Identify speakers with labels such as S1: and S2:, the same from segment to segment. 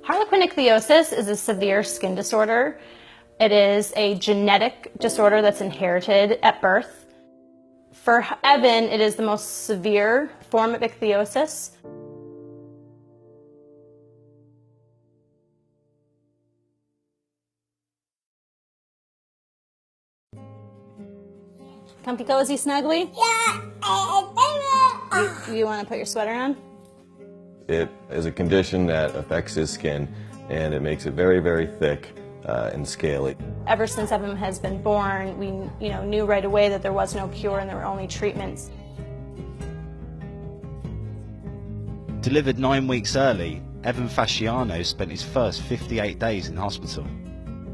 S1: Harlequin ichthyosis is a severe skin disorder. It is a genetic disorder that's inherited at birth. For Evan, it is the most severe form of ichthyosis. Comfy, cozy, snuggly?
S2: Yeah.
S1: You want to put your sweater on?
S3: It is a condition that affects his skin, and it makes it very, very thick and scaly.
S1: Ever since Evan has been born, we knew right away that there was no cure and there were only treatments.
S4: Delivered 9 weeks early, Evan Fasciano spent his first 58 days in hospital.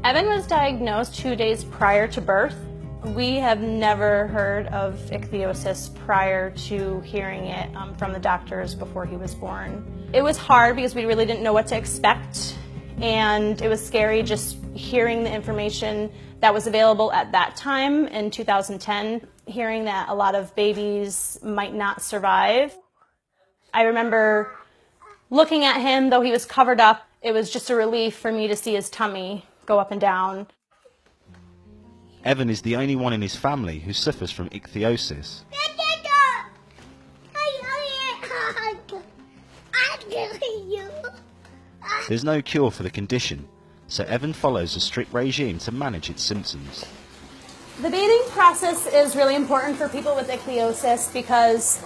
S1: Evan was diagnosed 2 days prior to birth. We have never heard of ichthyosis prior to hearing it from the doctors before he was born. It was hard because we really didn't know what to expect, and it was scary just hearing the information that was available at that time in 2010, hearing that a lot of babies might not survive. I remember looking at him, though he was covered up, it was just a relief for me to see his tummy go up and down.
S4: Evan is the only one in his family who suffers from ichthyosis. There's no cure for the condition, so Evan follows a strict regime to manage its symptoms.
S1: The bathing process is really important for people with ichthyosis because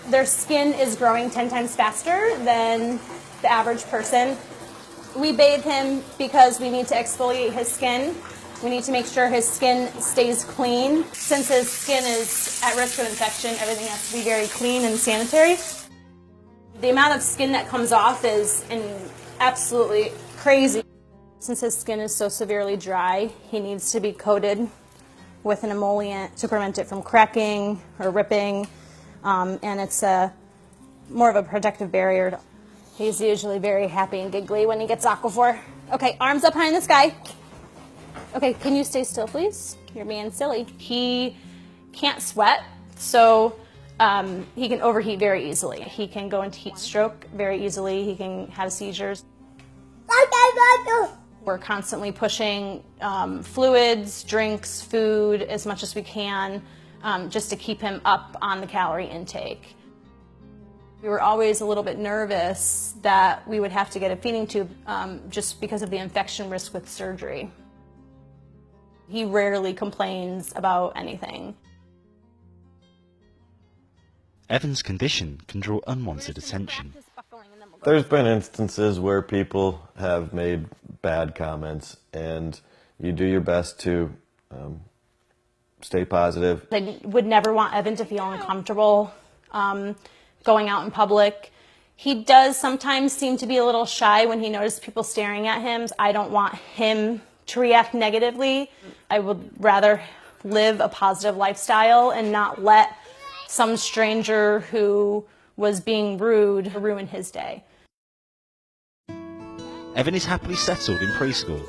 S1: their skin is growing 10 times faster than the average person. We bathe him because we need to exfoliate his skin. We need to make sure his skin stays clean. Since his skin is at risk of infection, everything has to be very clean and sanitary. The amount of skin that comes off is absolutely crazy. Since his skin is so severely dry, he needs to be coated with an emollient to prevent it from cracking or ripping, and it's more of a protective barrier. He's usually very happy and giggly when he gets Aquaphor. Okay, arms up high in the sky. Okay, can you stay still, please? You're being silly. He can't sweat, so he can overheat very easily. He can go into heat stroke very easily. He can have seizures. We're constantly pushing fluids, drinks, food as much as we can just to keep him up on the calorie intake. We were always a little bit nervous that we would have to get a feeding tube just because of the infection risk with surgery. He rarely complains about anything.
S4: Evan's condition can draw unwanted attention.
S3: There's been instances where people have made bad comments, and you do your best to stay positive.
S1: I would never want Evan to feel uncomfortable going out in public. He does sometimes seem to be a little shy when he notices people staring at him. I don't want him to react negatively. I would rather live a positive lifestyle and not let some stranger who was being rude ruin his day.
S4: Evan is happily settled in preschool.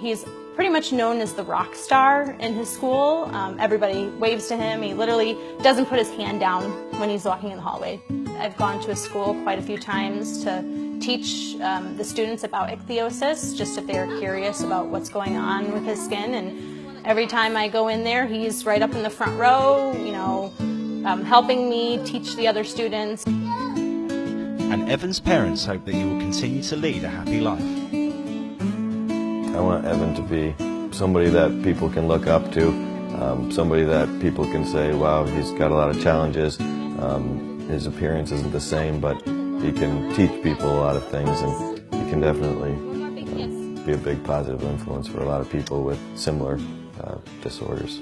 S1: He's pretty much known as the rock star in his school. Everybody waves to him. He literally doesn't put his hand down when he's walking in the hallway. I've gone to his school quite a few times to teach the students about ichthyosis, just if they're curious about what's going on with his skin. And every time I go in there, he's right up in the front row, helping me teach the other students.
S4: And Evan's parents hope that he will continue to lead a happy life.
S3: I want Evan to be somebody that people can look up to, somebody that people can say, wow, he's got a lot of challenges. His appearance isn't the same, but he can teach people a lot of things, and he can definitely be a big positive influence for a lot of people with similar disorders.